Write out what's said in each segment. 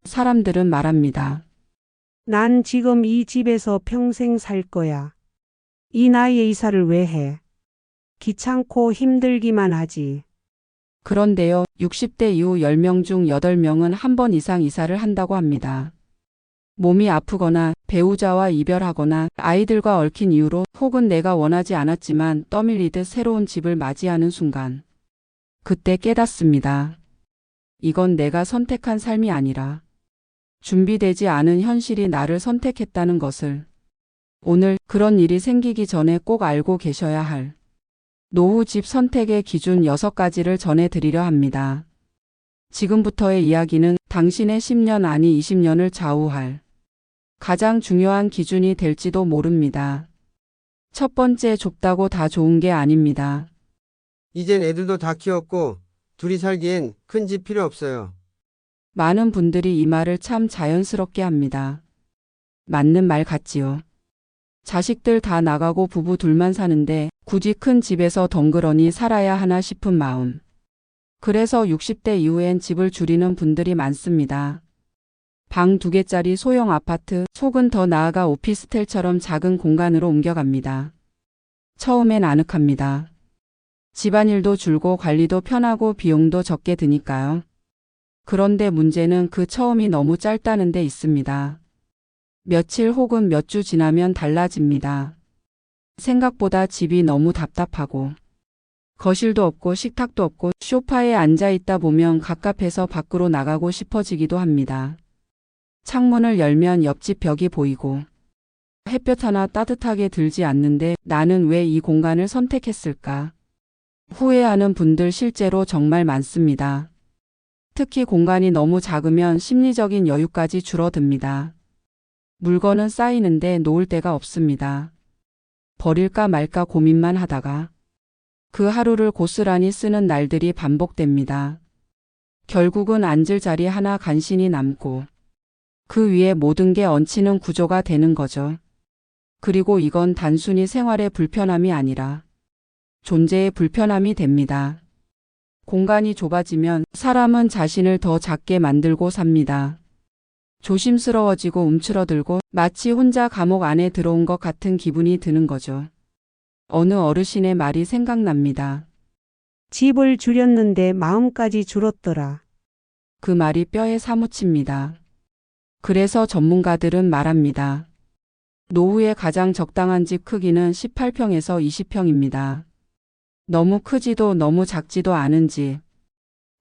사람들은 말합니다. 난 지금 이 집에서 평생 살 거야. 이 나이에 이사를 왜 해? 귀찮고 힘들기만 하지. 그런데요, 60대 이후 10명 중 8명은 한 번 이상 이사를 한다고 합니다. 몸이 아프거나 배우자와 이별하거나 아이들과 얽힌 이유로 혹은 내가 원하지 않았지만 떠밀리듯 새로운 집을 맞이하는 순간. 그때 깨닫습니다. 이건 내가 선택한 삶이 아니라 준비되지 않은 현실이 나를 선택했다는 것을. 오늘 그런 일이 생기기 전에 꼭 알고 계셔야 할 노후 집 선택의 기준 6가지를 전해드리려 합니다. 지금부터의 이야기는 당신의 10년 아니 20년을 좌우할 가장 중요한 기준이 될지도 모릅니다. 첫 번째, 좁다고 다 좋은 게 아닙니다. 이젠 애들도 다 키웠고 둘이 살기엔 큰 집 필요 없어요. 많은 분들이 이 말을 참 자연스럽게 합니다. 맞는 말 같지요. 자식들 다 나가고 부부 둘만 사는데 굳이 큰 집에서 덩그러니 살아야 하나 싶은 마음. 그래서 60대 이후엔 집을 줄이는 분들이 많습니다. 방 2개짜리 소형 아파트, 혹은 더 나아가 오피스텔처럼 작은 공간으로 옮겨갑니다. 처음엔 아늑합니다. 집안일도 줄고 관리도 편하고 비용도 적게 드니까요. 그런데 문제는 그 처음이 너무 짧다는 데 있습니다. 며칠 혹은 몇 주 지나면 달라집니다. 생각보다 집이 너무 답답하고 거실도 없고 식탁도 없고 소파에 앉아 있다 보면 갑갑해서 밖으로 나가고 싶어지기도 합니다. 창문을 열면 옆집 벽이 보이고 햇볕 하나 따뜻하게 들지 않는데 나는 왜 이 공간을 선택했을까? 후회하는 분들 실제로 정말 많습니다. 특히 공간이 너무 작으면 심리적인 여유까지 줄어듭니다. 물건은 쌓이는데 놓을 데가 없습니다. 버릴까 말까 고민만 하다가 그 하루를 고스란히 쓰는 날들이 반복됩니다. 결국은 앉을 자리 하나 간신히 남고 그 위에 모든 게 얹히는 구조가 되는 거죠. 그리고 이건 단순히 생활의 불편함이 아니라 존재의 불편함이 됩니다. 공간이 좁아지면 사람은 자신을 더 작게 만들고 삽니다. 조심스러워지고 움츠러들고 마치 혼자 감옥 안에 들어온 것 같은 기분이 드는 거죠. 어느 어르신의 말이 생각납니다. 집을 줄였는데 마음까지 줄었더라. 그 말이 뼈에 사무칩니다. 그래서 전문가들은 말합니다. 노후에 가장 적당한 집 크기는 18평에서 20평입니다. 너무 크지도 너무 작지도 않은 집.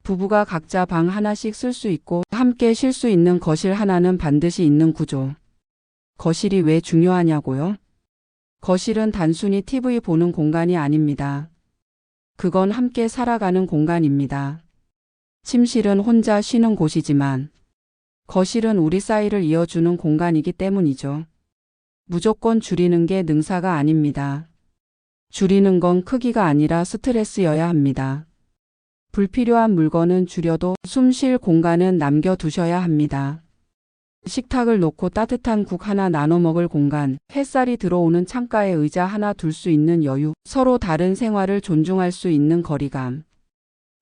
부부가 각자 방 하나씩 쓸 수 있고 함께 쉴 수 있는 거실 하나는 반드시 있는 구조. 거실이 왜 중요하냐고요? 거실은 단순히 TV 보는 공간이 아닙니다. 그건 함께 살아가는 공간입니다. 침실은 혼자 쉬는 곳이지만 거실은 우리 사이를 이어주는 공간이기 때문이죠. 무조건 줄이는 게 능사가 아닙니다. 줄이는 건 크기가 아니라 스트레스여야 합니다. 불필요한 물건은 줄여도 숨 쉴 공간은 남겨두셔야 합니다. 식탁을 놓고 따뜻한 국 하나 나눠 먹을 공간, 햇살이 들어오는 창가에 의자 하나 둘 수 있는 여유, 서로 다른 생활을 존중할 수 있는 거리감.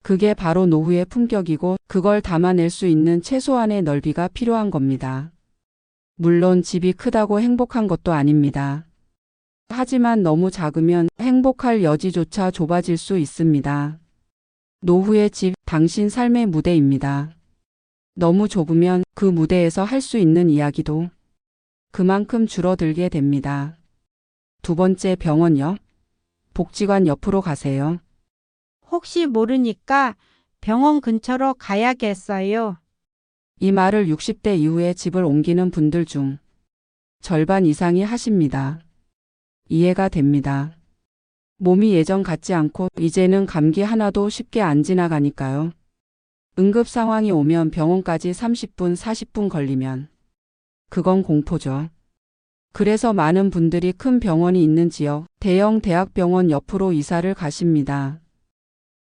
그게 바로 노후의 품격이고 그걸 담아낼 수 있는 최소한의 넓이가 필요한 겁니다. 물론 집이 크다고 행복한 것도 아닙니다. 하지만 너무 작으면 행복할 여지조차 좁아질 수 있습니다. 노후의 집, 당신 삶의 무대입니다. 너무 좁으면 그 무대에서 할 수 있는 이야기도 그만큼 줄어들게 됩니다. 두 번째, 병원요. 복지관 옆으로 가세요. 혹시 모르니까 병원 근처로 가야겠어요. 이 말을 60대 이후에 집을 옮기는 분들 중 절반 이상이 하십니다. 이해가 됩니다. 몸이 예전 같지 않고 이제는 감기 하나도 쉽게 안 지나가니까요. 응급 상황이 오면 병원까지 30분, 40분 걸리면 그건 공포죠. 그래서 많은 분들이 큰 병원이 있는 지역, 대형 대학병원 옆으로 이사를 가십니다.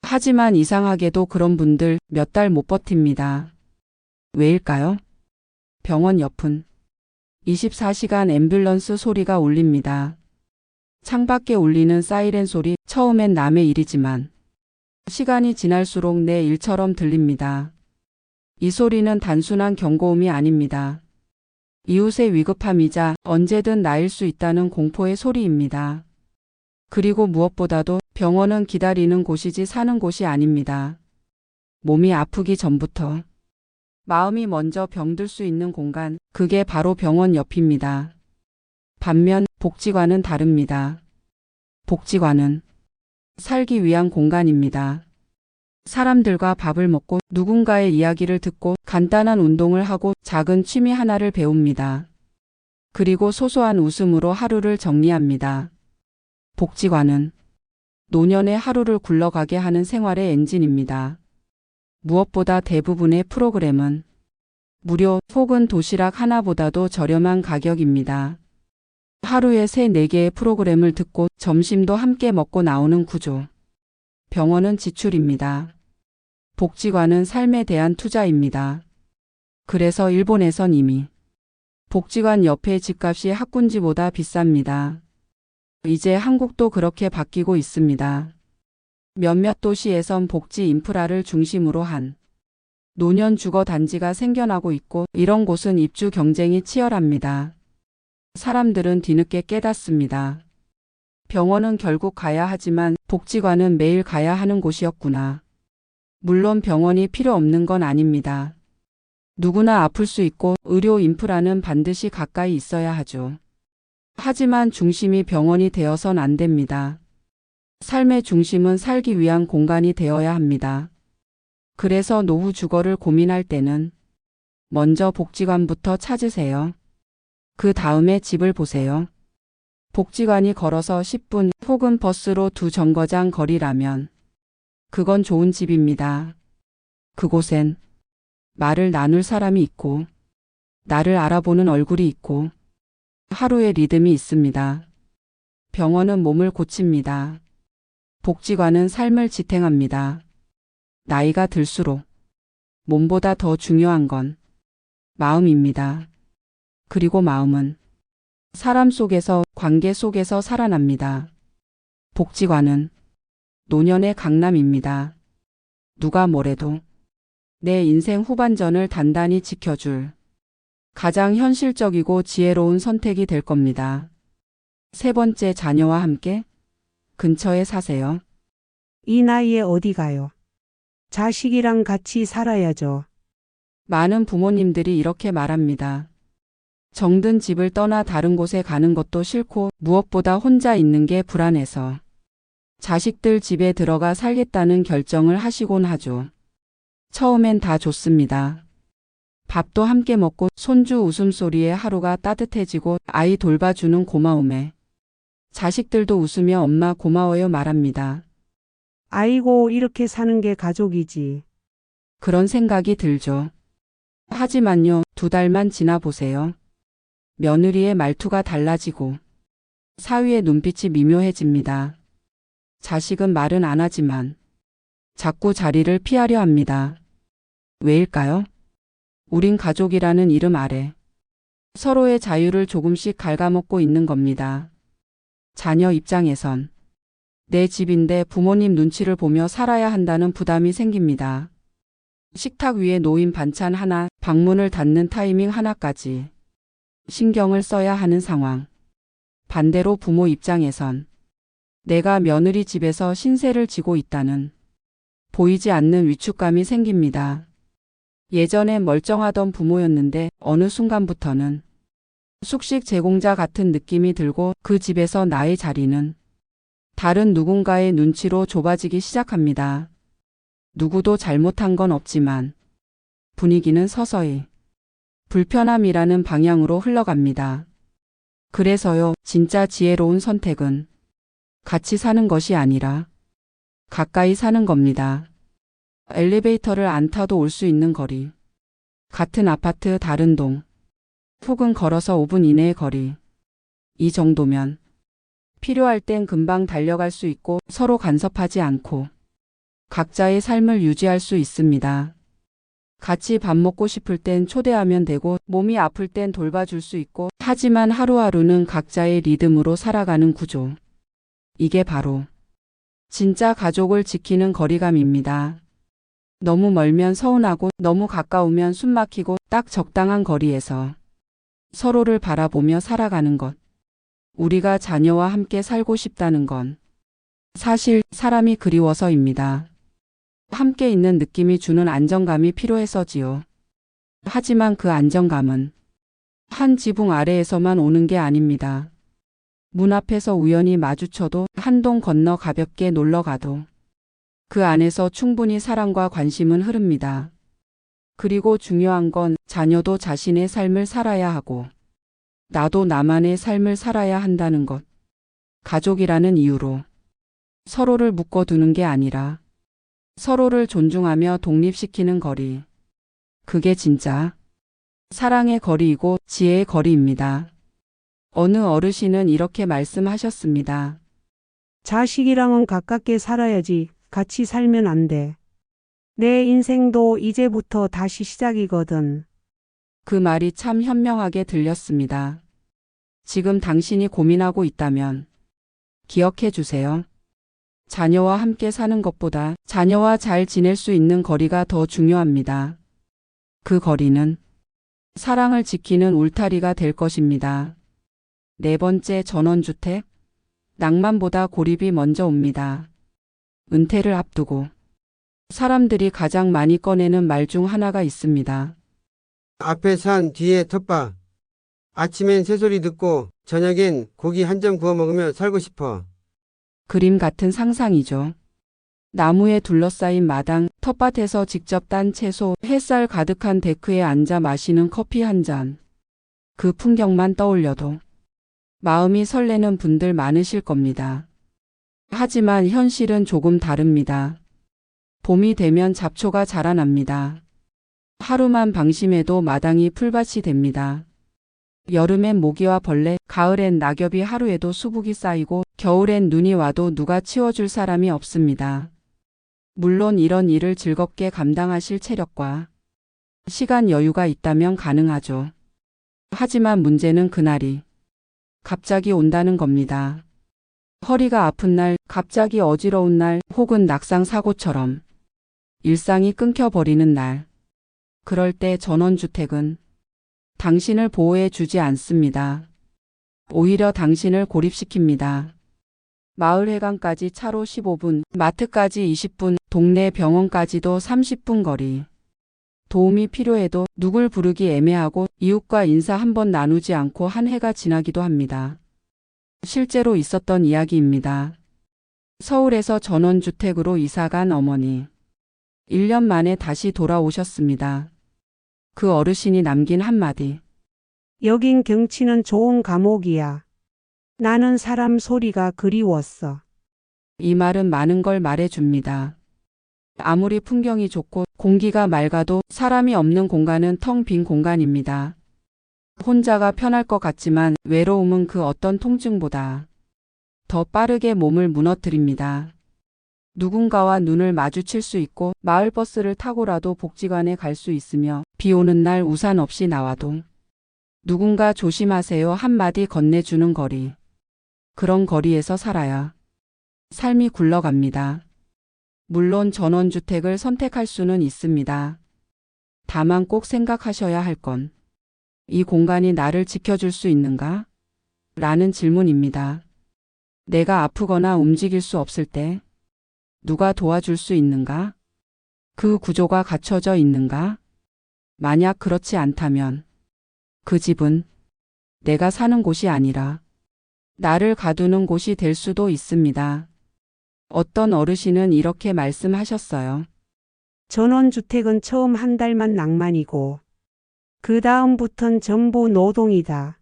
하지만 이상하게도 그런 분들 몇 달 못 버팁니다. 왜일까요? 병원 옆은 24시간 앰뷸런스 소리가 울립니다. 창밖에 울리는 사이렌 소리, 처음엔 남의 일이지만 시간이 지날수록 내 일처럼 들립니다. 이 소리는 단순한 경고음이 아닙니다. 이웃의 위급함이자 언제든 나일 수 있다는 공포의 소리입니다. 그리고 무엇보다도 병원은 기다리는 곳이지 사는 곳이 아닙니다. 몸이 아프기 전부터 마음이 먼저 병들 수 있는 공간, 그게 바로 병원 옆입니다. 반면 복지관은 다릅니다. 복지관은 살기 위한 공간입니다. 사람들과 밥을 먹고 누군가의 이야기를 듣고 간단한 운동을 하고 작은 취미 하나를 배웁니다. 그리고 소소한 웃음으로 하루를 정리합니다. 복지관은 노년의 하루를 굴러가게 하는 생활의 엔진입니다. 무엇보다 대부분의 프로그램은 무료 혹은 도시락 하나보다도 저렴한 가격입니다. 하루에 3, 4개의 프로그램을 듣고 점심도 함께 먹고 나오는 구조. 병원은 지출입니다. 복지관은 삶에 대한 투자입니다. 그래서 일본에선 이미 복지관 옆에 집값이 학군지보다 비쌉니다. 이제 한국도 그렇게 바뀌고 있습니다. 몇몇 도시에선 복지 인프라를 중심으로 한 노년 주거 단지가 생겨나고 있고 이런 곳은 입주 경쟁이 치열합니다. 사람들은 뒤늦게 깨닫습니다. 병원은 결국 가야 하지만 복지관은 매일 가야 하는 곳이었구나. 물론 병원이 필요 없는 건 아닙니다. 누구나 아플 수 있고 의료 인프라는 반드시 가까이 있어야 하죠. 하지만 중심이 병원이 되어선 안 됩니다. 삶의 중심은 살기 위한 공간이 되어야 합니다. 그래서 노후 주거를 고민할 때는 먼저 복지관부터 찾으세요. 그 다음에 집을 보세요. 복지관이 걸어서 10분 혹은 버스로 2정거장 거리라면 그건 좋은 집입니다. 그곳엔 말을 나눌 사람이 있고 나를 알아보는 얼굴이 있고 하루의 리듬이 있습니다. 병원은 몸을 고칩니다. 복지관은 삶을 지탱합니다. 나이가 들수록 몸보다 더 중요한 건 마음입니다. 그리고 마음은 사람 속에서, 관계 속에서 살아납니다. 복지관은 노년의 강남입니다. 누가 뭐래도 내 인생 후반전을 단단히 지켜줄 가장 현실적이고 지혜로운 선택이 될 겁니다. 3번째, 자녀와 함께 근처에 사세요. 이 나이에 어디 가요? 자식이랑 같이 살아야죠. 많은 부모님들이 이렇게 말합니다. 정든 집을 떠나 다른 곳에 가는 것도 싫고 무엇보다 혼자 있는 게 불안해서 자식들 집에 들어가 살겠다는 결정을 하시곤 하죠. 처음엔 다 좋습니다. 밥도 함께 먹고 손주 웃음소리에 하루가 따뜻해지고 아이 돌봐주는 고마움에 자식들도 웃으며 엄마 고마워요 말합니다. 아이고, 이렇게 사는 게 가족이지. 그런 생각이 들죠. 하지만요, 2달만 지나보세요. 며느리의 말투가 달라지고 사위의 눈빛이 미묘해집니다. 자식은 말은 안 하지만 자꾸 자리를 피하려 합니다. 왜일까요? 우린 가족이라는 이름 아래 서로의 자유를 조금씩 갉아먹고 있는 겁니다. 자녀 입장에선 내 집인데 부모님 눈치를 보며 살아야 한다는 부담이 생깁니다. 식탁 위에 놓인 반찬 하나, 방문을 닫는 타이밍 하나까지 신경을 써야 하는 상황. 반대로 부모 입장에선 내가 며느리 집에서 신세를 지고 있다는 보이지 않는 위축감이 생깁니다. 예전엔 멀쩡하던 부모였는데 어느 순간부터는 숙식 제공자 같은 느낌이 들고 그 집에서 나의 자리는 다른 누군가의 눈치로 좁아지기 시작합니다. 누구도 잘못한 건 없지만 분위기는 서서히 불편함이라는 방향으로 흘러갑니다. 그래서요, 진짜 지혜로운 선택은 같이 사는 것이 아니라 가까이 사는 겁니다. 엘리베이터를 안 타도 올 수 있는 거리. 같은 아파트 다른 동. 혹은 걸어서 5분 이내의 거리. 이 정도면 필요할 땐 금방 달려갈 수 있고 서로 간섭하지 않고 각자의 삶을 유지할 수 있습니다. 같이 밥 먹고 싶을 땐 초대하면 되고 몸이 아플 땐 돌봐줄 수 있고 하지만 하루하루는 각자의 리듬으로 살아가는 구조. 이게 바로 진짜 가족을 지키는 거리감입니다. 너무 멀면 서운하고 너무 가까우면 숨막히고 딱 적당한 거리에서 서로를 바라보며 살아가는 것. 우리가 자녀와 함께 살고 싶다는 건 사실 사람이 그리워서입니다. 함께 있는 느낌이 주는 안정감이 필요해서지요. 하지만 그 안정감은 한 지붕 아래에서만 오는 게 아닙니다. 문 앞에서 우연히 마주쳐도 한동 건너 가볍게 놀러 가도 그 안에서 충분히 사랑과 관심은 흐릅니다. 그리고 중요한 건 자녀도 자신의 삶을 살아야 하고 나도 나만의 삶을 살아야 한다는 것. 가족이라는 이유로 서로를 묶어두는 게 아니라 서로를 존중하며 독립시키는 거리. 그게 진짜 사랑의 거리이고 지혜의 거리입니다. 어느 어르신은 이렇게 말씀하셨습니다. 자식이랑은 가깝게 살아야지 같이 살면 안 돼. 내 인생도 이제부터 다시 시작이거든. 그 말이 참 현명하게 들렸습니다. 지금 당신이 고민하고 있다면 기억해 주세요. 자녀와 함께 사는 것보다 자녀와 잘 지낼 수 있는 거리가 더 중요합니다. 그 거리는 사랑을 지키는 울타리가 될 것입니다. 네 번째, 전원주택. 낭만보다 고립이 먼저 옵니다. 은퇴를 앞두고 사람들이 가장 많이 꺼내는 말 중 하나가 있습니다. 앞에 산 뒤에 텃밭. 아침엔 새소리 듣고 저녁엔 고기 한 점 구워 먹으며 살고 싶어. 그림 같은 상상이죠. 나무에 둘러싸인 마당, 텃밭에서 직접 딴 채소, 햇살 가득한 데크에 앉아 마시는 커피 한 잔. 그 풍경만 떠올려도 마음이 설레는 분들 많으실 겁니다. 하지만 현실은 조금 다릅니다. 봄이 되면 잡초가 자라납니다. 하루만 방심해도 마당이 풀밭이 됩니다. 여름엔 모기와 벌레, 가을엔 낙엽이 하루에도 수북이 쌓이고 겨울엔 눈이 와도 누가 치워줄 사람이 없습니다. 물론 이런 일을 즐겁게 감당하실 체력과 시간 여유가 있다면 가능하죠. 하지만 문제는 그날이 갑자기 온다는 겁니다. 허리가 아픈 날, 갑자기 어지러운 날, 혹은 낙상 사고처럼 일상이 끊겨버리는 날. 그럴 때 전원주택은 당신을 보호해 주지 않습니다. 오히려 당신을 고립시킵니다. 마을 회관까지 차로 15분, 마트까지 20분, 동네 병원까지도 30분 거리. 도움이 필요해도 누굴 부르기 애매하고 이웃과 인사 한 번 나누지 않고 한 해가 지나기도 합니다. 실제로 있었던 이야기입니다. 서울에서 전원주택으로 이사간 어머니. 1년 만에 다시 돌아오셨습니다. 그 어르신이 남긴 한마디. 여긴 경치는 좋은 감옥이야. 나는 사람 소리가 그리웠어. 이 말은 많은 걸 말해줍니다. 아무리 풍경이 좋고 공기가 맑아도 사람이 없는 공간은 텅 빈 공간입니다. 혼자가 편할 것 같지만 외로움은 그 어떤 통증보다 더 빠르게 몸을 무너뜨립니다. 누군가와 눈을 마주칠 수 있고 마을버스를 타고라도 복지관에 갈 수 있으며 비 오는 날 우산 없이 나와도 누군가 조심하세요 한마디 건네주는 거리. 그런 거리에서 살아야 삶이 굴러갑니다. 물론 전원주택을 선택할 수는 있습니다. 다만 꼭 생각하셔야 할 건 이 공간이 나를 지켜줄 수 있는가? 라는 질문입니다. 내가 아프거나 움직일 수 없을 때 누가 도와줄 수 있는가? 그 구조가 갖춰져 있는가? 만약 그렇지 않다면 그 집은 내가 사는 곳이 아니라 나를 가두는 곳이 될 수도 있습니다. 어떤 어르신은 이렇게 말씀하셨어요. 전원주택은 처음 한 달만 낭만이고 그 다음부턴 전부 노동이다.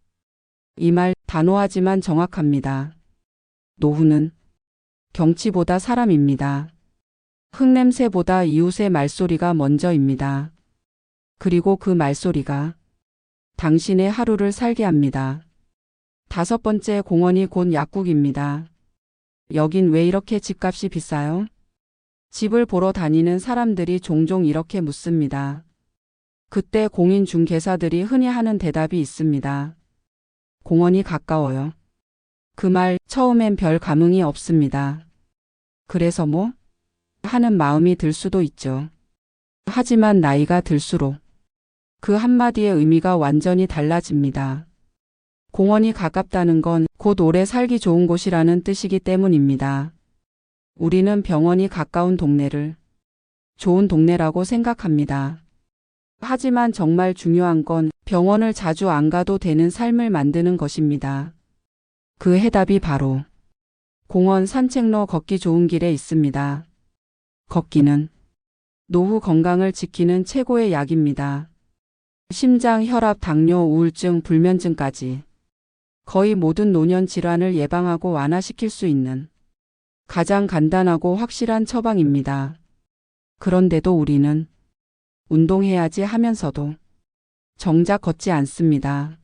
이 말 단호하지만 정확합니다. 노후는 경치보다 사람입니다. 흙냄새보다 이웃의 말소리가 먼저입니다. 그리고 그 말소리가 당신의 하루를 살게 합니다. 5번째, 공원이 곧 약국입니다. 여긴 왜 이렇게 집값이 비싸요? 집을 보러 다니는 사람들이 종종 이렇게 묻습니다. 그때 공인중개사들이 흔히 하는 대답이 있습니다. 공원이 가까워요. 그 말 처음엔 별 감흥이 없습니다. 그래서 뭐? 하는 마음이 들 수도 있죠. 하지만 나이가 들수록 그 한마디의 의미가 완전히 달라집니다. 공원이 가깝다는 건 곧 오래 살기 좋은 곳이라는 뜻이기 때문입니다. 우리는 병원이 가까운 동네를 좋은 동네라고 생각합니다. 하지만 정말 중요한 건 병원을 자주 안 가도 되는 삶을 만드는 것입니다. 그 해답이 바로 공원 산책로 걷기 좋은 길에 있습니다. 걷기는 노후 건강을 지키는 최고의 약입니다. 심장, 혈압, 당뇨, 우울증, 불면증까지 거의 모든 노년 질환을 예방하고 완화시킬 수 있는 가장 간단하고 확실한 처방입니다. 그런데도 우리는 운동해야지 하면서도 정작 걷지 않습니다.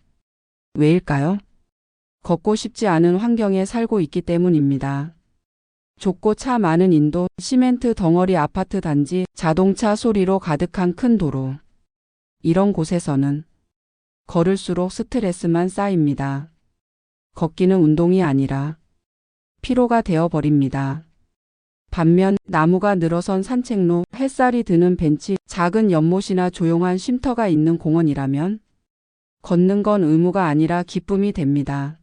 왜일까요? 걷고 싶지 않은 환경에 살고 있기 때문입니다. 좁고 차 많은 인도, 시멘트 덩어리 아파트 단지, 자동차 소리로 가득한 큰 도로. 이런 곳에서는 걸을수록 스트레스만 쌓입니다. 걷기는 운동이 아니라 피로가 되어버립니다. 반면 나무가 늘어선 산책로, 햇살이 드는 벤치, 작은 연못이나 조용한 쉼터가 있는 공원이라면 걷는 건 의무가 아니라 기쁨이 됩니다.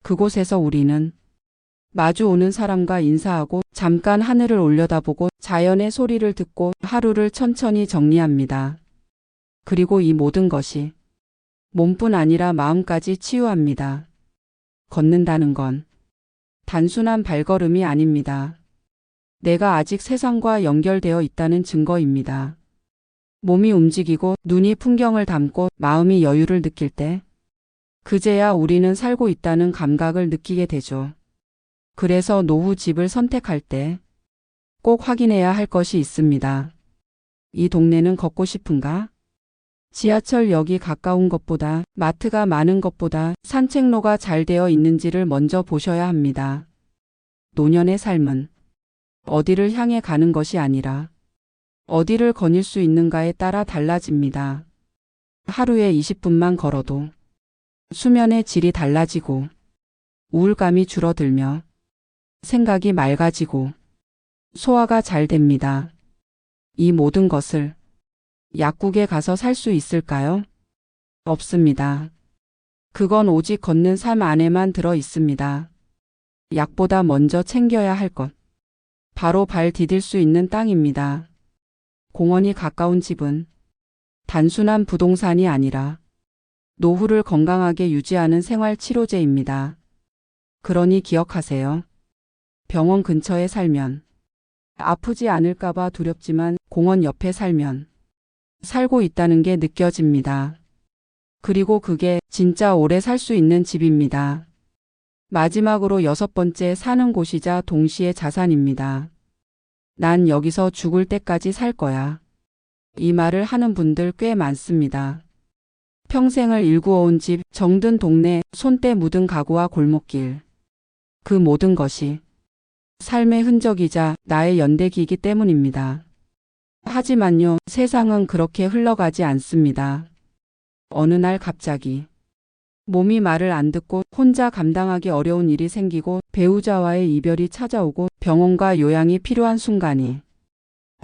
그곳에서 우리는 마주오는 사람과 인사하고 잠깐 하늘을 올려다보고 자연의 소리를 듣고 하루를 천천히 정리합니다. 그리고 이 모든 것이 몸뿐 아니라 마음까지 치유합니다. 걷는다는 건 단순한 발걸음이 아닙니다. 내가 아직 세상과 연결되어 있다는 증거입니다. 몸이 움직이고 눈이 풍경을 담고 마음이 여유를 느낄 때 그제야 우리는 살고 있다는 감각을 느끼게 되죠. 그래서 노후 집을 선택할 때 꼭 확인해야 할 것이 있습니다. 이 동네는 걷고 싶은가? 지하철역이 가까운 것보다, 마트가 많은 것보다 산책로가 잘 되어 있는지를 먼저 보셔야 합니다. 노년의 삶은 어디를 향해 가는 것이 아니라 어디를 거닐 수 있는가에 따라 달라집니다. 하루에 20분만 걸어도 수면의 질이 달라지고 우울감이 줄어들며 생각이 맑아지고 소화가 잘 됩니다. 이 모든 것을 약국에 가서 살 수 있을까요? 없습니다. 그건 오직 걷는 삶 안에만 들어 있습니다. 약보다 먼저 챙겨야 할 것. 바로 발 디딜 수 있는 땅입니다. 공원이 가까운 집은 단순한 부동산이 아니라 노후를 건강하게 유지하는 생활 치료제입니다. 그러니 기억하세요. 병원 근처에 살면 아프지 않을까봐 두렵지만 공원 옆에 살면 살고 있다는 게 느껴집니다. 그리고 그게 진짜 오래 살 수 있는 집입니다. 마지막으로 6번째, 사는 곳이자 동시에 자산입니다. 난 여기서 죽을 때까지 살 거야. 이 말을 하는 분들 꽤 많습니다. 평생을 일구어온 집, 정든 동네, 손때 묻은 가구와 골목길. 그 모든 것이 삶의 흔적이자 나의 연대기이기 때문입니다. 하지만요, 세상은 그렇게 흘러가지 않습니다. 어느 날 갑자기 몸이 말을 안 듣고 혼자 감당하기 어려운 일이 생기고 배우자와의 이별이 찾아오고 병원과 요양이 필요한 순간이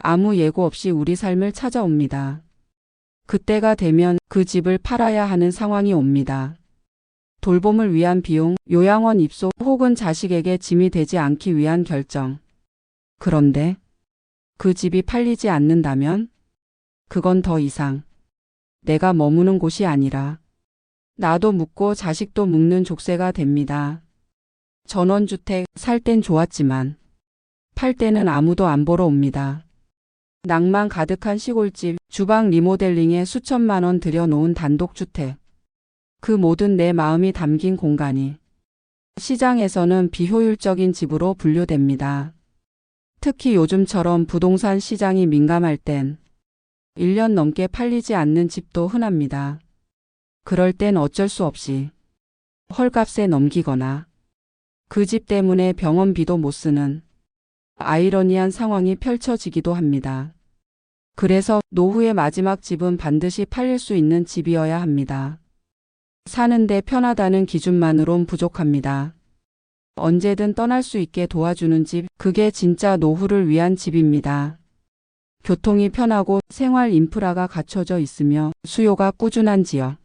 아무 예고 없이 우리 삶을 찾아옵니다. 그때가 되면 그 집을 팔아야 하는 상황이 옵니다. 돌봄을 위한 비용, 요양원 입소 혹은 자식에게 짐이 되지 않기 위한 결정. 그런데 그 집이 팔리지 않는다면 그건 더 이상 내가 머무는 곳이 아니라 나도 묵고 자식도 묵는 족쇄가 됩니다. 전원주택 살 땐 좋았지만 팔 때는 아무도 안 보러 옵니다. 낭만 가득한 시골집, 주방 리모델링에 수천만 원 들여놓은 단독주택. 그 모든 내 마음이 담긴 공간이 시장에서는 비효율적인 집으로 분류됩니다. 특히 요즘처럼 부동산 시장이 민감할 땐 1년 넘게 팔리지 않는 집도 흔합니다. 그럴 땐 어쩔 수 없이 헐값에 넘기거나 그 집 때문에 병원비도 못 쓰는 아이러니한 상황이 펼쳐지기도 합니다. 그래서 노후의 마지막 집은 반드시 팔릴 수 있는 집이어야 합니다. 사는데 편하다는 기준만으론 부족합니다. 언제든 떠날 수 있게 도와주는 집, 그게 진짜 노후를 위한 집입니다. 교통이 편하고 생활 인프라가 갖춰져 있으며 수요가 꾸준한 지역.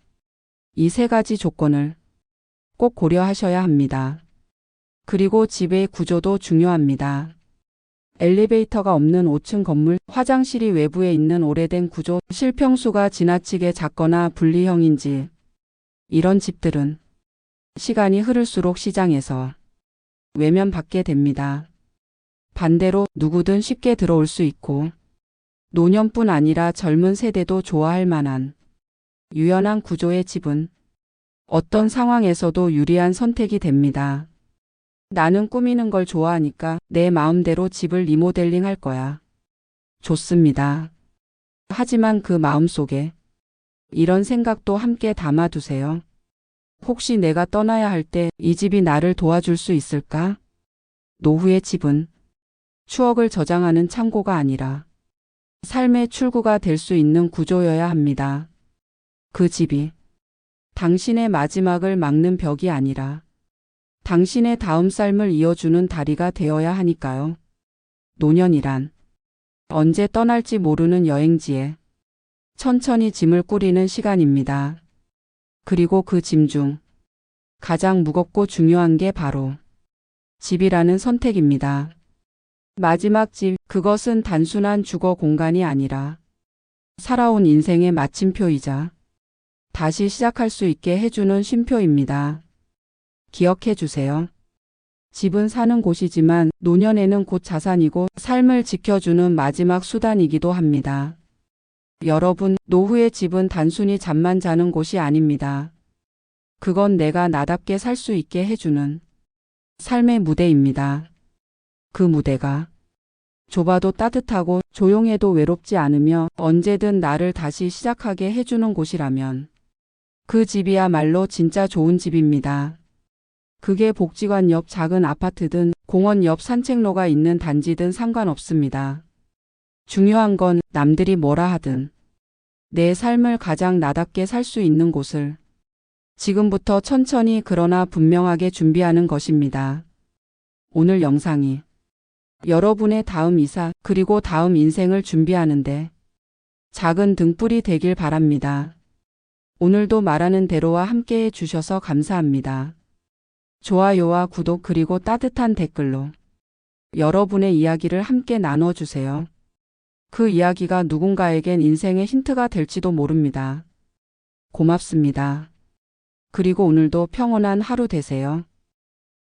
이 세 가지 조건을 꼭 고려하셔야 합니다. 그리고 집의 구조도 중요합니다. 엘리베이터가 없는 5층 건물, 화장실이 외부에 있는 오래된 구조, 실평수가 지나치게 작거나 분리형인지 이런 집들은 시간이 흐를수록 시장에서 외면받게 됩니다. 반대로 누구든 쉽게 들어올 수 있고 노년뿐 아니라 젊은 세대도 좋아할 만한 유연한 구조의 집은 어떤 상황에서도 유리한 선택이 됩니다. 나는 꾸미는 걸 좋아하니까 내 마음대로 집을 리모델링 할 거야. 좋습니다. 하지만 그 마음속에 이런 생각도 함께 담아두세요. 혹시 내가 떠나야 할 때 이 집이 나를 도와줄 수 있을까? 노후의 집은 추억을 저장하는 창고가 아니라 삶의 출구가 될 수 있는 구조여야 합니다. 그 집이 당신의 마지막을 막는 벽이 아니라 당신의 다음 삶을 이어주는 다리가 되어야 하니까요. 노년이란 언제 떠날지 모르는 여행지에 천천히 짐을 꾸리는 시간입니다. 그리고 그 짐 중 가장 무겁고 중요한 게 바로 집이라는 선택입니다. 마지막 집, 그것은 단순한 주거 공간이 아니라 살아온 인생의 마침표이자 다시 시작할 수 있게 해주는 쉼표입니다. 기억해 주세요. 집은 사는 곳이지만 노년에는 곧 자산이고 삶을 지켜주는 마지막 수단이기도 합니다. 여러분, 노후의 집은 단순히 잠만 자는 곳이 아닙니다. 그건 내가 나답게 살 수 있게 해주는 삶의 무대입니다. 그 무대가 좁아도 따뜻하고 조용해도 외롭지 않으며 언제든 나를 다시 시작하게 해주는 곳이라면 그 집이야말로 진짜 좋은 집입니다. 그게 복지관 옆 작은 아파트든 공원 옆 산책로가 있는 단지든 상관없습니다. 중요한 건 남들이 뭐라 하든 내 삶을 가장 나답게 살 수 있는 곳을 지금부터 천천히 그러나 분명하게 준비하는 것입니다. 오늘 영상이 여러분의 다음 이사 그리고 다음 인생을 준비하는데 작은 등불이 되길 바랍니다. 오늘도 말하는 대로와 함께 해주셔서 감사합니다. 좋아요와 구독 그리고 따뜻한 댓글로 여러분의 이야기를 함께 나눠주세요. 그 이야기가 누군가에겐 인생의 힌트가 될지도 모릅니다. 고맙습니다. 그리고 오늘도 평온한 하루 되세요.